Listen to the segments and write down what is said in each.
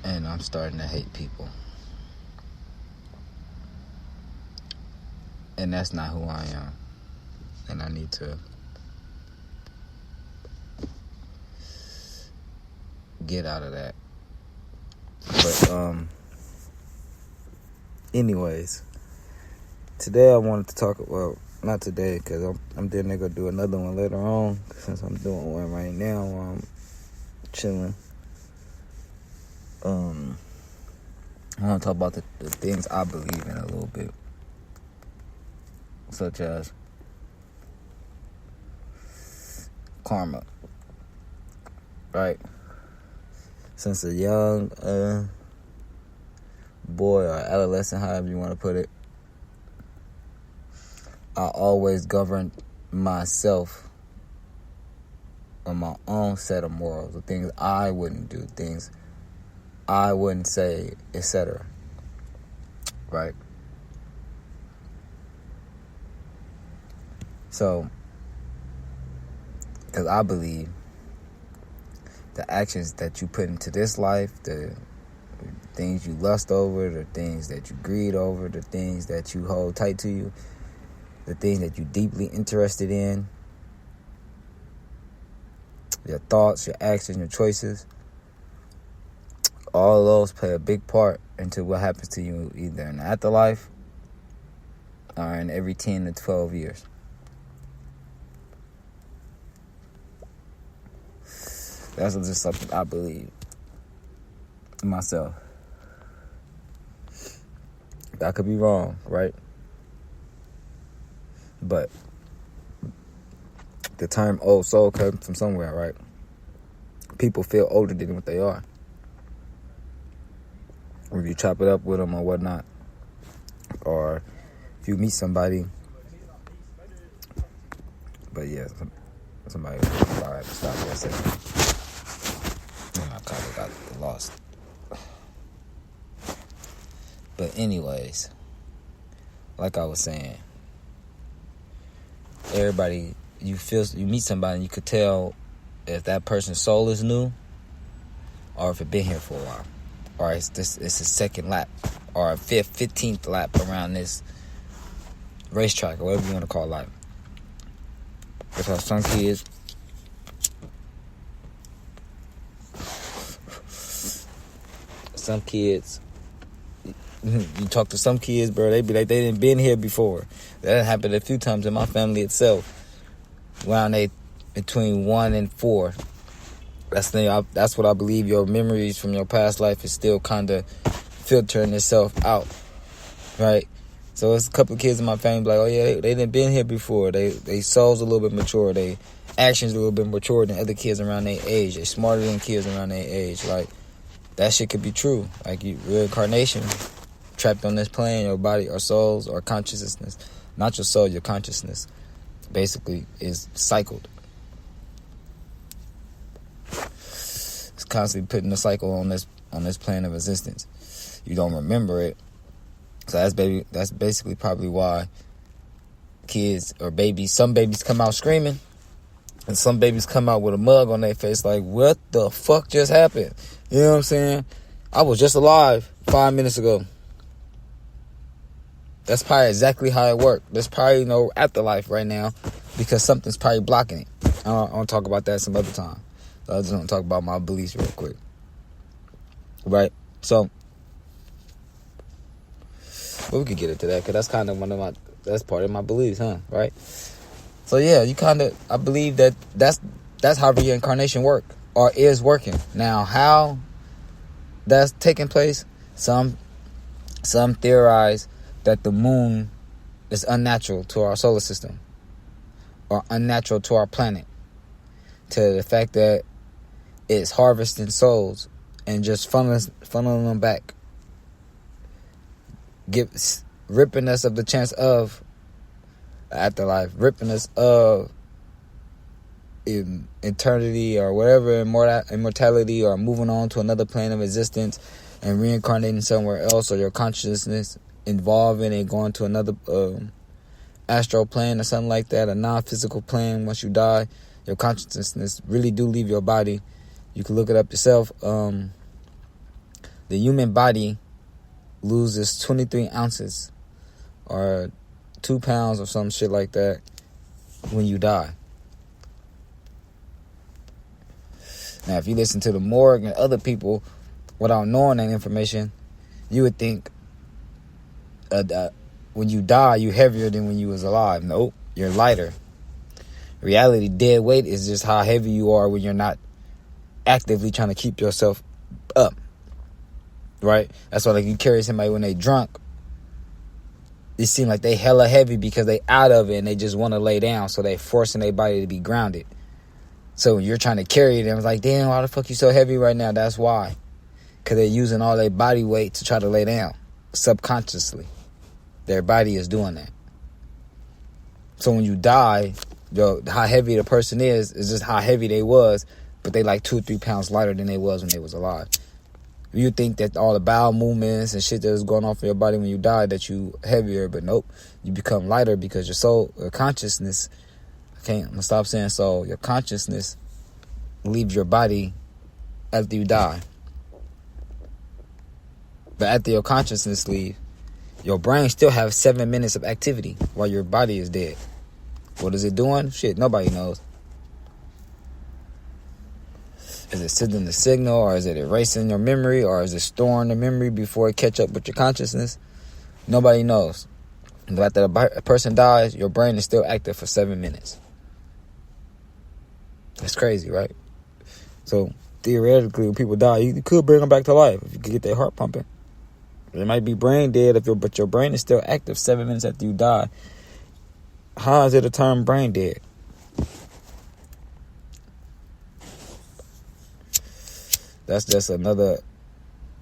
and I'm starting to hate people. And that's not who I am. And I need to get out of that. But anyways, today I wanted to talk, well, not today, because I'm then gonna do another one later on, since I'm doing one right now while I'm chilling. I want to talk about the things I believe in a little bit, such as karma, right? Since a young boy or adolescent, however you want to put it, I always governed myself on my own set of morals, the things I wouldn't do, things I wouldn't say, etc. Right? So, because I believe the actions that you put into this life, the things you lust over, the things that you greed over, the things that you hold tight to you, the things that you're deeply interested in, your thoughts, your actions, your choices, all of those play a big part into what happens to you either in the afterlife or in every 10 to 12 years. That's just something I believe in myself. I could be wrong, right? But the term old soul comes from somewhere, right? People feel older than what they are. Or if you chop it up with them or whatnot. Or if you meet somebody. But yeah, somebody I have to stop for a second. I kind of got lost. But anyways, like I was saying, everybody, you meet somebody and you could tell if that person's soul is new or if it been here for a while, or it's a second lap or a 15th lap around this racetrack or whatever you want to call life. Because some kids, you talk to some kids, bro, they be like they didn't been here before. That happened a few times in my family itself. Around between 1 and 4. That's what I believe. Your memories from your past life is still kind of filtering itself out, right? So it's a couple of kids in my family like, oh yeah, they didn't been here before. They souls a little bit mature. They actions a little bit mature than other kids around their age. They're smarter than kids around their age. Like, that shit could be true. Like, reincarnation, trapped on this plane, your body or souls or consciousness, not your soul, your consciousness, basically is cycled. It's constantly putting a cycle on this plane of existence. You don't remember it. So that's basically probably why kids or babies, some babies come out screaming and some babies come out with a mug on their face like, what the fuck just happened? You know what I'm saying? I was just alive 5 minutes ago. That's probably exactly how it worked. There's probably no afterlife right now because something's probably blocking it. I want to talk about that some other time. So I just want to talk about my beliefs real quick. Right? So, well, we could get into that because that's kind of that's part of my beliefs, huh? Right? So yeah, I believe that's how reincarnation work or is working. Now, how that's taking place, some theorize that the moon is unnatural to our solar system or unnatural to our planet, to the fact that it's harvesting souls and just funneling them back, ripping us of the chance of afterlife, ripping us of eternity or whatever, immortality, or moving on to another plane of existence and reincarnating somewhere else, or your consciousness involving and going to another astral plane or something like that, a non-physical plane. Once you die, your consciousness really do leave your body. You can look it up yourself. the human body loses 23 ounces or 2 pounds or some shit like that when you die. Now, if you listen to the morgue and other people without knowing that information, you would think when you die, you're heavier than when you was alive. Nope, you're lighter. Reality, dead weight is just how heavy you are when you're not actively trying to keep yourself up. Right? That's why, like, you carry somebody when they drunk, it seem like they hella heavy because they out of it and they just want to lay down, so they forcing their body to be grounded. So when you're trying to carry them, it's like, damn, why the fuck you so heavy right now? That's why. Because they're using all their body weight to try to lay down. Subconsciously. Their body is doing that. So when you die, how heavy the person is just how heavy they was, but they like 2 or 3 pounds lighter than they was when they was alive. You think that all the bowel movements and shit that was going on for your body when you die, that you heavier, but nope. You become lighter because your soul, your consciousness, I'm gonna stop saying soul, your consciousness leaves your body after you die. But after your consciousness leave, your brain still has 7 minutes of activity while your body is dead. What is it doing? Shit, nobody knows. Is it sending the signal, or is it erasing your memory, or is it storing the memory before it catch up with your consciousness? Nobody knows. But after a person dies, your brain is still active for 7 minutes. That's crazy, right? So theoretically, when people die, you could bring them back to life if you could get their heart pumping. It might be brain dead, but your brain is still active 7 minutes after you die. How is it a term brain dead? That's just another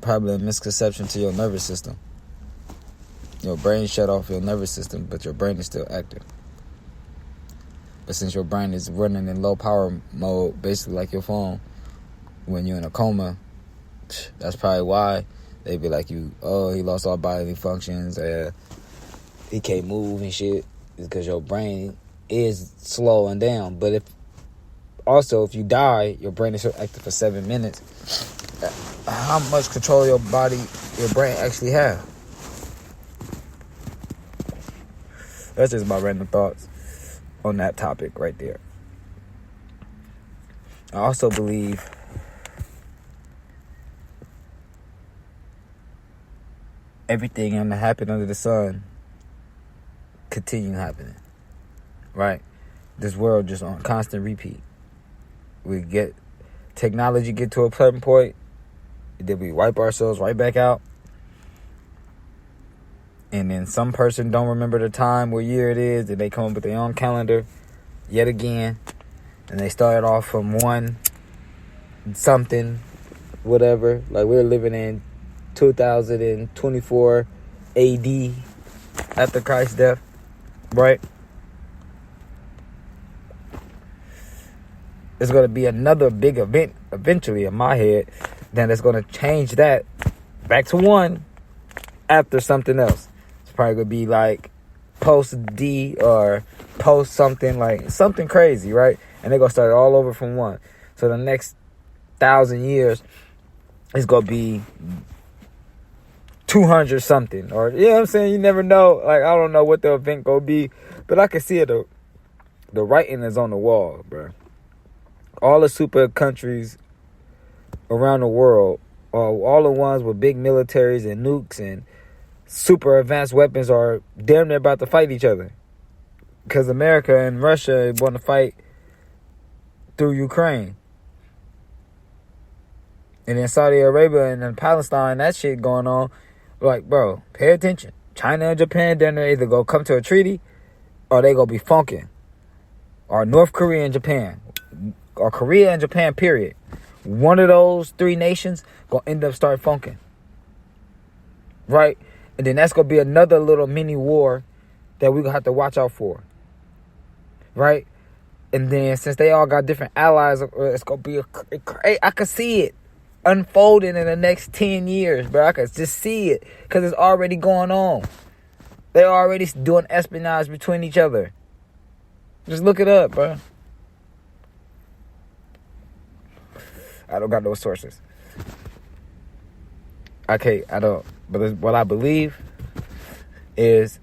probably a misconception to your nervous system. Your brain shut off your nervous system, but your brain is still active. But since your brain is running in low power mode, basically like your phone, when you're in a coma, that's probably why they be like he lost all bodily functions, he can't move and shit, because your brain is slowing down. But if you die, your brain is still active for 7 minutes. How much control your brain actually have? That's just my random thoughts on that topic right there. I also believe everything that happened under the sun continue happening. Right? This world just on constant repeat. We get technology get to a certain point, then we wipe ourselves right back out. And then some person don't remember the time, what year it is, and they come up with their own calendar yet again. And they start off from one something, whatever. Like we're living in 2024 AD after Christ's death, right? There's going to be another big event eventually in my head. Then it's going to change that back to one after something else. It's probably going to be like post D or post something, like something crazy, right? And they're going to start all over from one. So the next 1,000 years is going to be 200 something. Or, you know what I'm saying? You never know. Like, I don't know what the event going to be. But I can see it. The writing is on the wall, bro. All the super countries around the world, all the ones with big militaries and nukes and super advanced weapons, are damn near about to fight each other. Because America and Russia want to fight through Ukraine. And then Saudi Arabia and then Palestine, that shit going on. Like, bro, pay attention. China and Japan, then they either go come to a treaty or they go be funking. Or North Korea and Japan. Or Korea and Japan, period. One of those three nations gonna end up start funking. Right? And then that's gonna be another little mini war that we gonna have to watch out for. Right? And then since they all got different allies, it's gonna be I can see it unfolding in the next 10 years, bro. I can just see it because it's already going on. They're already doing espionage between each other. Just look it up, bro. I don't got no sources. I don't. But what I believe is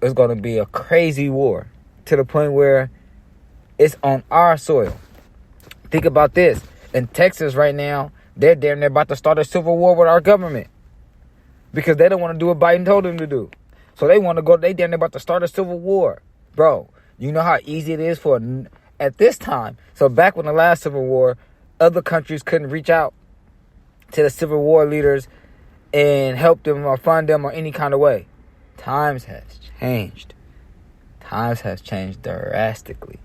it's going to be a crazy war to the point where it's on our soil. Think about this. In Texas right now, they're damn near about to start a civil war with our government because they don't want to do what Biden told them to do. So they damn near about to start a civil war. Bro, you know how easy it is at this time. So back when the last civil war, other countries couldn't reach out to the civil war leaders and help them or fund them or any kind of way. Times has changed. Times has changed drastically.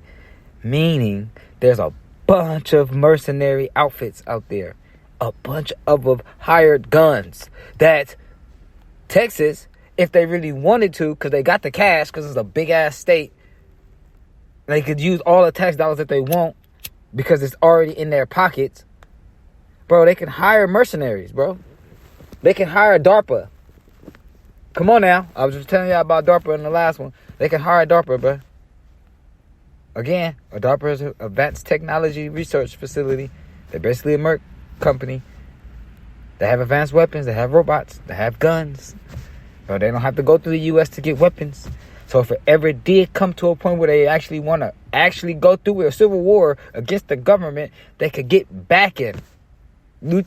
Meaning there's a bunch of mercenary outfits out there. A bunch of hired guns that Texas, if they really wanted to, because they got the cash, because it's a big-ass state, they could use all the tax dollars that they want because it's already in their pockets. Bro, they can hire mercenaries, bro. They can hire DARPA. Come on now. I was just telling y'all about DARPA in the last one. They can hire DARPA, bro. Again, a DARPA is an advanced technology research facility. They're basically a Merc company. They have advanced weapons. They have robots. They have guns. But they don't have to go through the U.S. to get weapons. So if it ever did come to a point where they actually want to actually go through a civil war against the government, they could get back in. You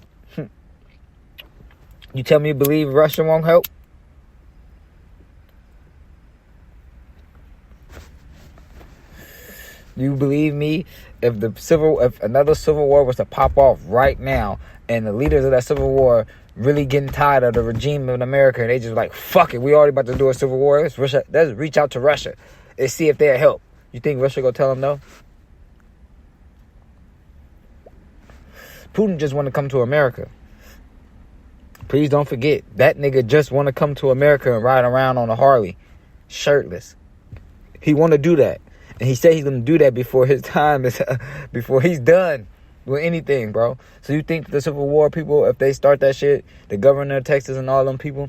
tell me you believe Russia won't help? You believe me? If another civil war was to pop off right now, and the leaders of that civil war really getting tired of the regime in America, and they just like, fuck it, we already about to do a civil war. Let's reach out to Russia and see if they'll help. You think Russia gonna tell them no? Putin just want to come to America. Please don't forget, that nigga just want to come to America and ride around on a Harley, shirtless. He want to do that. And he said he's going to do that before his time is, before he's done with anything, bro. So you think the Civil War people, if they start that shit, the governor of Texas and all them people,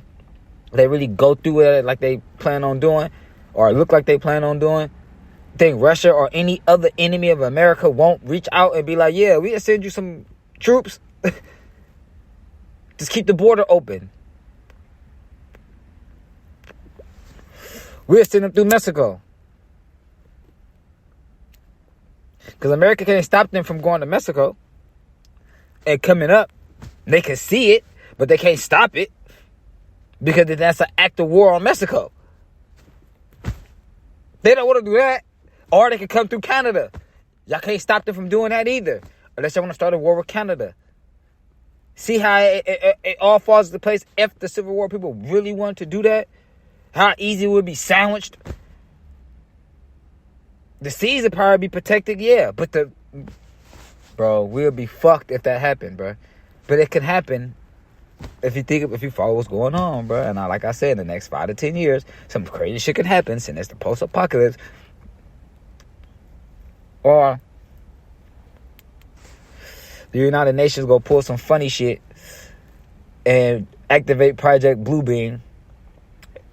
they really go through it like they plan on doing, or look like they plan on doing, think Russia or any other enemy of America won't reach out and be like, yeah, we'll send you some troops. Just keep the border open. We'll send them through Mexico. Because America can't stop them from going to Mexico and coming up. They can see it, but they can't stop it. Because that's an act of war on Mexico. They don't want to do that. Or they can come through Canada. Y'all can't stop them from doing that either. Unless they want to start a war with Canada. See how it all falls into place if the Civil War people really want to do that? How easy it would be sandwiched? The seas would probably be protected, yeah. But bro, we'll be fucked if that happened, bro. But it can happen if you follow what's going on, bro. And like I said, in the next 5 to 10 years, some crazy shit can happen since it's the post-apocalypse. Or the United Nations go pull some funny shit and activate Project Bluebeam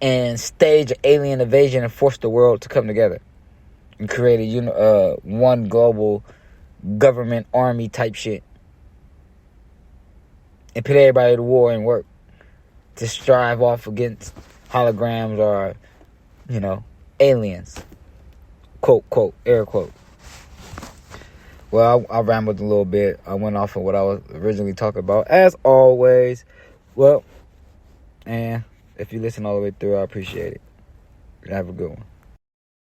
and stage an alien invasion and force the world to come together and create a one global government army type shit and put everybody to war and work to strive off against holograms or, aliens. Quote, quote, air quote. Well, I rambled a little bit. I went off of what I was originally talking about, as always. Well, and if you listen all the way through, I appreciate it. Have a good one.